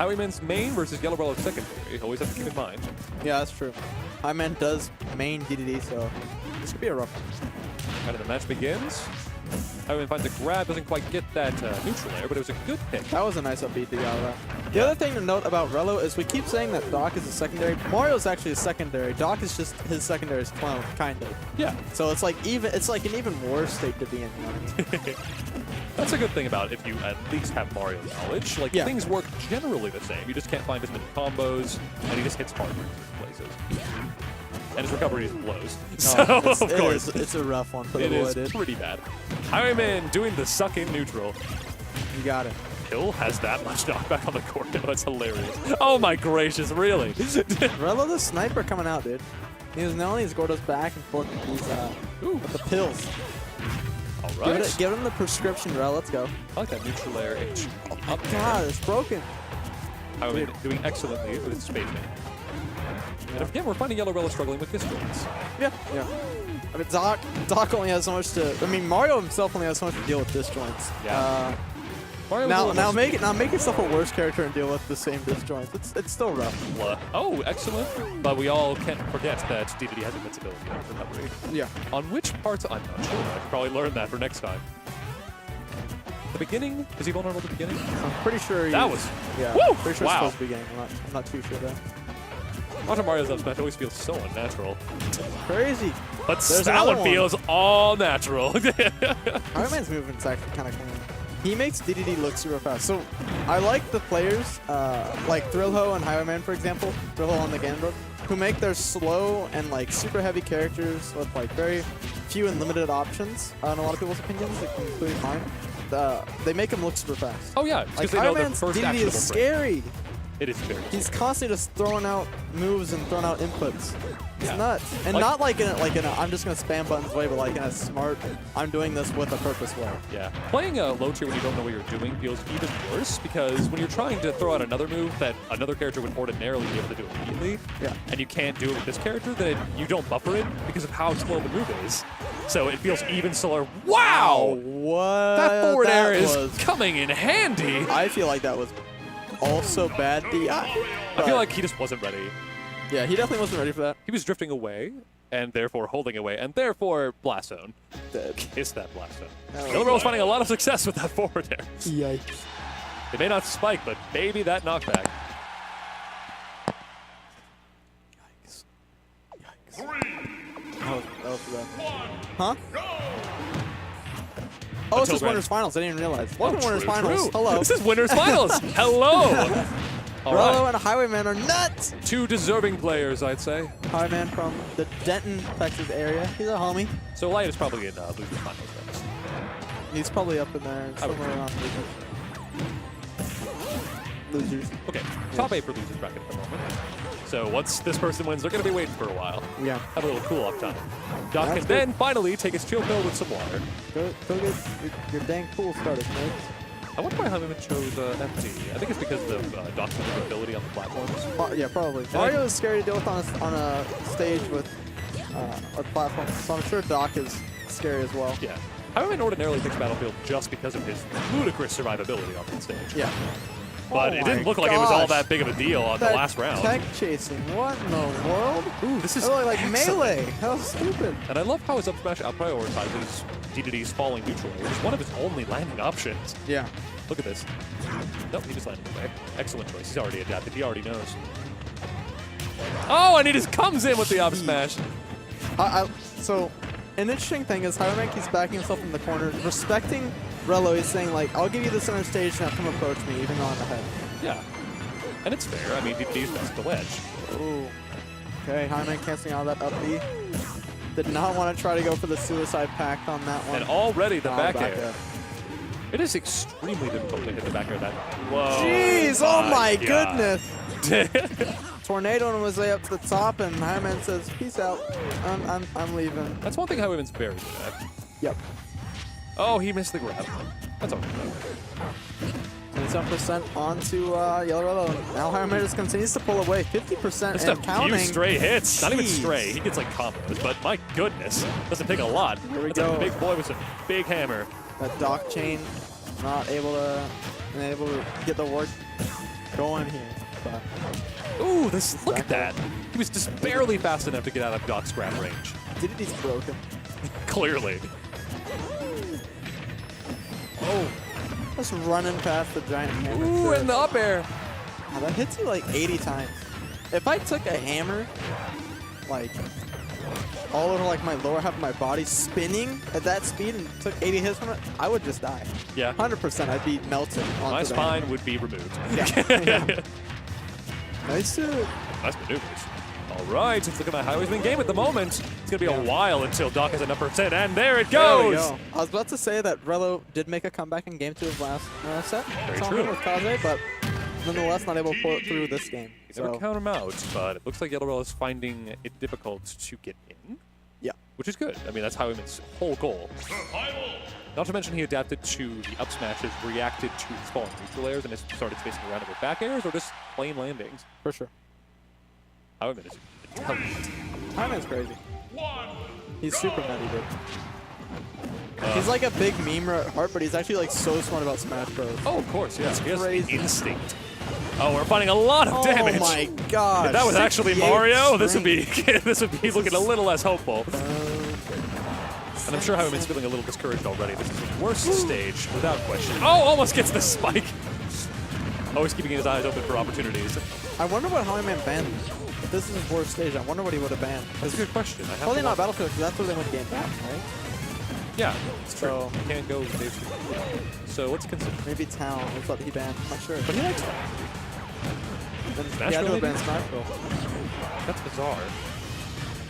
Highwayman's main versus YellowRello's secondary. Always have to keep in mind. Yeah, that's true. Highwayman does main DDD, so this could be a rough one. And the match begins. Highwayman finds a grab, doesn't quite get that neutral air, but it was a good pick. That was a nice upbeat to Yellow. The other thing to note about Rello is we keep saying that Doc is a secondary. Mario's actually a secondary. Doc is just his secondary's clone, kind of. Yeah. So it's like an even worse state to be in. You know what I mean? That's a good thing about if you at least have Mario knowledge. Like, things work generally the same. You just can't find as many combos, and he just hits harder in certain places. And his recovery blows. So, of course. It's a rough one for the It is pretty bad. Highwayman doing the suck-in neutral. You got it. Hill has that much knockback on the court. That's hilarious. Oh my gracious, really? Rello the sniper coming out, dude. He was knowing his Gordo's back and forth with these with the pills. All right. Give him the prescription, Rello. Let's go. I like that neutral air H. Oh my god, it's broken. Highwayman doing excellently with his spaceman. And again, we're finding YellowRello struggling with disjoints. Yeah. I mean, Doc only has so much to. I mean, Mario himself only has so much to deal with disjoints. Yeah. Now make yourself a worse character and deal with the same disjoints. It's still rough. Oh, excellent! But we all can't forget that DDD has invincibility on recovery. Yeah. On which parts? I'm not sure. I could probably learn that for next time. The beginning? Is he vulnerable at the beginning? I'm pretty sure he's... That was... Yeah. Woo! Pretty sure Wow. it's supposed to be beginning. I'm not too sure though. Watching Mario's up smash always feels so unnatural. Crazy. But that one feels all natural. Highwayman's movement's actually kind of clean. He makes DDD look super fast. So I like the players, like Thrillho and Highwayman, for example, Thrillho on the Ganbrook, who make their slow and like super heavy characters with like very few and limited options, in a lot of people's opinions, including mine. They make him look super fast. Oh yeah, like because they know their Highwayman's first DDD actionable is scary. It is very He's scary. constantly just throwing out moves and throwing out inputs. It's nuts. And like, not like in a I'm just gonna spam buttons way, but like in a smart, I'm doing this with a purpose way. Yeah. Playing a low tier when you don't know what you're doing feels even worse because when you're trying to throw out another move that another character would ordinarily be able to do immediately, and you can't do it with this character, then you don't buffer it because of how slow the move is. So it feels even slower. Wow! What? That forward air is coming in handy. I feel like that was also bad DI. I feel like he just wasn't ready. Yeah, he definitely wasn't ready for that. He was drifting away, and therefore holding away, and therefore blast zone. Dead. Kiss that blast zone. YellowRello's finding a lot of success with that forward air. Yikes. They may not spike, but baby, that knockback. Yikes. That was rough. Huh? Oh, this is Winners Finals. I didn't even realize. Welcome to Winners Finals. Hello. This is Winners Finals. Hello. Rello and Highwayman are nuts. Two deserving players, I'd say. Highwayman from the Denton, Texas area. He's a homie. So Light is probably in Losers Finals. He's probably up in there somewhere around losers. Okay, top 8 for Losers bracket at the moment. So once this person wins, they're going to be waiting for a while. Yeah. Have a little cool-off time. Doc can then finally take his chill pill with some water. Go get your dang pool started, mate. I wonder why Highwayman chose empty. I think it's because of Doc's ability on the platforms. Yeah, probably. Mario is scary to deal with on a stage with a platform, so I'm sure Doc is scary as well. Yeah. Highwayman ordinarily picks Battlefield just because of his ludicrous survivability on that stage. Yeah. But it didn't look like it was all that big of a deal on the last round. Tech chasing, what in the world? Ooh, this is like Melee. How stupid. And I love how his up smash out prioritizes DDD's falling neutral, which is one of his only landing options. Yeah. Look at this. Nope, he just landed away. Excellent choice. He's already adapted. He already knows. Oh, and he just comes in with the up smash. So, an interesting thing is Highwayman keeps backing himself in the corner, respecting Rello. He's saying, like, I'll give you the center stage, now come approach me, even though I'm ahead. Yeah. And it's fair. I mean, DDD's best the wedge. Ooh. Okay, Highwayman canceling out that up B. Did not want to try to go for the suicide pact on that one. And already the back air. It is extremely difficult to hit the back air that. Whoa. Jeez, oh my goodness. Tornado on his way up to the top, and Highwayman says, peace out. I'm leaving. That's one thing Highwayman's very good at. Yep. Oh, he missed the grab. That's okay. 27% onto YellowRello. Now Highwayman just continues to pull away. 50% Just and counting. a few stray hits. Not even Jeez. stray. He gets like combos, but my goodness. Doesn't take a lot. Here we That's go. a big boy with a big hammer. That Doc chain not able to get the work going here. But Ooh, look at that. He was just barely fast enough to get out of Doc's grab range. DDD's broken. Clearly. Oh. Just running past the giant hammer. Ooh, and the up air. Wow, that hits you like 80 times. If I took a hammer, like, all over like my lower half of my body spinning at that speed and took 80 hits from it, I would just die. Yeah. 100%, I'd be melted. My spine would be removed. Yeah. Nice dude. Nice maneuvers. All right, let's look at my Highwayman game at the moment. It's going to be a while until Doc has enough percent, and there it goes! There we go. I was about to say that Rello did make a comeback in game 2 of last set. Very true. With Kaze, but nonetheless not able to pull it through this game. You never count him out, but it looks like YellowRello is finding it difficult to get in. Yeah. Which is good. I mean, that's Highwayman's whole goal. Not to mention he adapted to the up smashes, reacted to his falling neutral airs, and has started spacing around it with back airs or just plain landings. For sure. Highwayman is intelligent. Highwayman's crazy. He's super nutty, dude. He's like a big memer at heart, but he's actually like so smart about Smash Bros. Oh, of course, yeah. He has crazy. instinct. Oh, we're finding a lot of damage. Oh my god. If that was actually Mario, this would be looking a little less hopeful. And I'm sure Highwayman's feeling a little discouraged already. This is the worst stage, without question. Oh, almost gets the spike. Always keeping his eyes open for opportunities. I wonder what Highwayman banned. If this is his worst stage, I wonder what he would have banned. That's a good question. Probably not Battlefield, because that's where they went game back, right? Yeah, it's true. So you can't go stage 2. So let's consider. Maybe Town. I thought he banned. I'm not sure. But he likes that. Then he had to have banned Smash Bros. That's bizarre.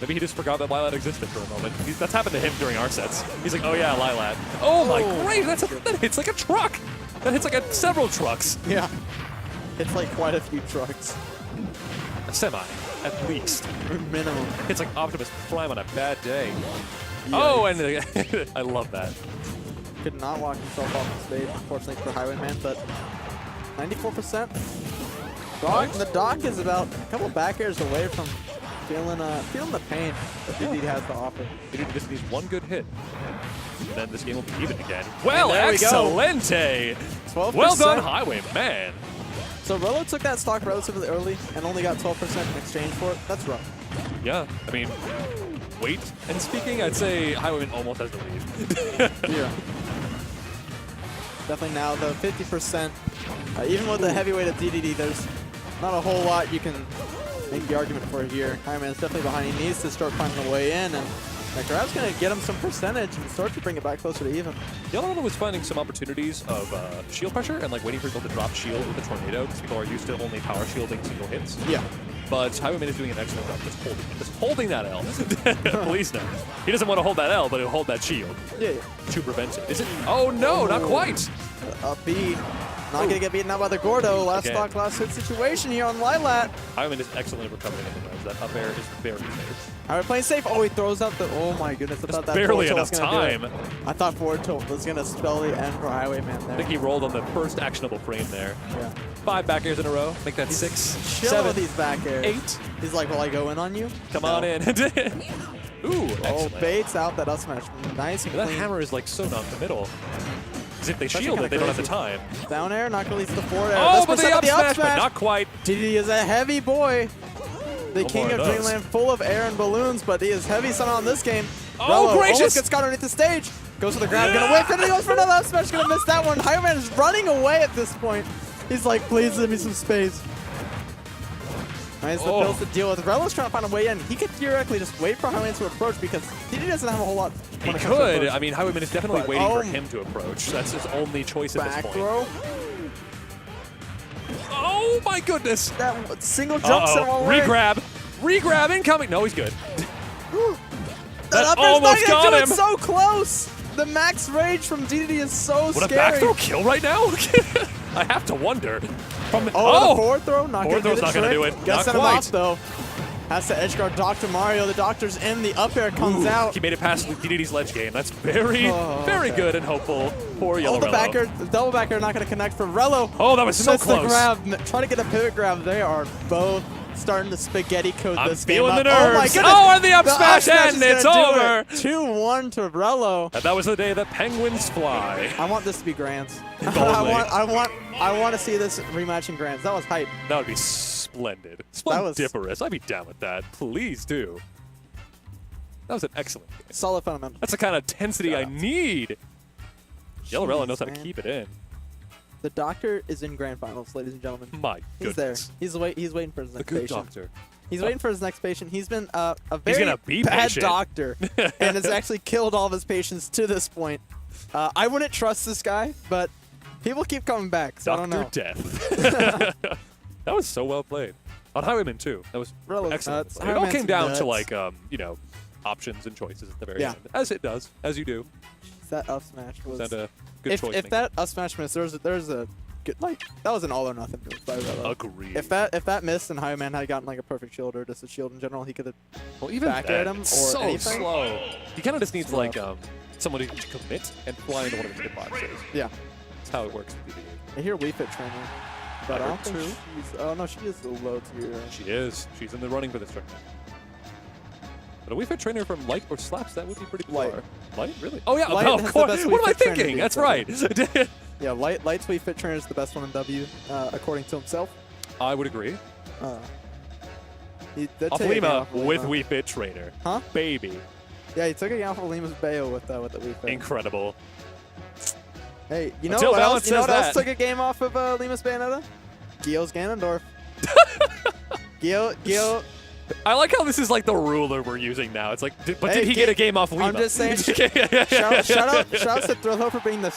Maybe he just forgot that Lilat existed for a moment. That's happened to him during our sets. He's like, oh yeah, Lilat. Oh my great, that hits like a truck. That hits like several trucks. Yeah. It's like quite a few trucks. A semi, at least. Minimum. It's like Optimus Prime on a bad day. Yikes. Oh, and I love that. Could not walk himself off the stage, unfortunately, for Highwayman, but 94%. The Doc is about a couple back airs away from feeling the pain that DDD has to offer. DDD just needs one good hit, and then this game will be even again. Well, excelente! 12%. Well done, Highwayman. So Rello took that stock relatively early and only got 12% in exchange for it. That's rough. Yeah, I mean, weight and speaking, I'd say Highwayman almost has the lead. Yeah. Definitely now the 50%. Even with the heavyweight of DDD, there's not a whole lot you can make the argument for here. Highwayman's definitely behind. He needs to start finding a way in, and that grab's going to get him some percentage and start to bring it back closer to even. YellowRello was finding some opportunities of shield pressure and like waiting for people to drop shield with the tornado because people are used to only power shielding single hits. Yeah. But Highwayman is doing an excellent job just holding that L. Please no. He doesn't want to hold that L, but he'll hold that shield. Yeah. To prevent it. Is it? Oh no, not quite. Up B. Not going to get beaten out by the Gordo. Last stock, last hit situation here on Lilat. Highwayman is excellent at recovering in the range. That up air is very safe. Alright, playing safe. Oh, he throws out the. Oh my goodness. I thought that barely enough time. I thought forward tilt was going to spell the end for Highwayman there. I think he rolled on the first actionable frame there. Yeah. 5 back airs in a row. Make that 6, 7, with these back airs. 8. He's like, will I go in on you? Come on in. Ooh, excellent. Baits out that up smash. Nice and that clean. hammer is like so non-committal. Because if they shield it, they don't have the time. Down air, not going to lead to the forward air. Oh, but the up smash, but not quite. DDD is a heavy boy. The king of Dreamland, full of air and balloons, but he is heavy somehow in this game. Oh, gracious! Almost gets caught underneath the stage. Goes for the grab, gonna whip, and he goes for another up smash, gonna miss that one. Highwayman is running away at this point. He's like, please give me some space. Nice pills to deal with. Rello's trying to find a way in. He could theoretically just wait for Highwayman to approach because DDD doesn't have a whole lot. He could. I mean, Highwayman is definitely waiting for him to approach. That's his only choice at this point. Back throw. Oh my goodness! That single jump set all the way. Regrab! Regrab incoming! No, he's good. that almost got him! So close! The max rage from DDD is so scary. Would a back throw kill right now? I have to wonder. The forward throw? Not forward throw's not going to do it. Gets not him quite. off, though. Has to edge guard Dr. Mario. The Doctor's in. The up air comes out. He made it past DDD's ledge game. That's very good and hopeful for YellowRello. The double back air not going to connect for Rello. Oh, that was so close. The grab. Try to get a pivot grab. They are both starting to spaghetti code I'm this game feeling up. the nerves. Oh my goodness! Oh, and the up smash is and it's gonna do over. it. 2-1 to Rello. And that was the day that penguins fly. I want this to be Grands. If only. I want to see this rematch in Grands. That was hype. That would be splendid. That was- Splendiferous. I'd be down with that. Please do. That was an excellent game. Solid fundamental. That's the kind of intensity I need. YellowRello knows how to man. keep it in. The doctor is in grand finals, ladies and gentlemen. My He's there. goodness. He's waiting for his The next good patient. doctor. He's waiting for his next patient. He's been a very gonna be bad patient. doctor and has actually killed all of his patients to this point. I wouldn't trust this guy, but people keep coming back, so I don't know. Dr. Death. That was so well played. On Highwayman, too. That was Rello's excellent. nuts. It all Highwayman's came down to, nuts. like, you know, options and choices at the very Yeah. end. As it does. As you do. That up smash was. Was that a good choice? If that up smash missed, there's a good, like, that was an all or nothing move by Rello. Agreed. If that missed and Highwayman had gotten like a perfect shield or just a shield in general, he could have well, even back then, at him or it's so anything. slow. He kind of just needs, Slow. like, somebody to commit and fly into one of his hitboxes. Yeah. That's how it works with DBA. I hear Wii Fit training, but I don't think Adventrue. she's. Oh no, she is a low tier. She is. She's in the running for this tournament. But a Wii Fit trainer from Light or Slaps, that would be pretty Light. bizarre. Light? Really? Oh, yeah. Light Oh, has of the course. best What Wii am I Fit trainer thinking? beat That's them. right. Yeah, Light's Wii Fit trainer is the best one in W, according to himself. I would agree. He did take a game Lima off of with Lima. Wii Fit trainer. Huh? Baby. Yeah, he took a game off of Lima's Bayo with the Wii Fit. Incredible. Hey, you know Until what Balance else? You know says what else that. took a game off of Lima's Bayonetta? Gio's Ganondorf. Gio. I like how this is like the ruler we're using now. It's like, but Hey, did he get a game off Lima? I'm just saying. Shout out to Thrillho for being the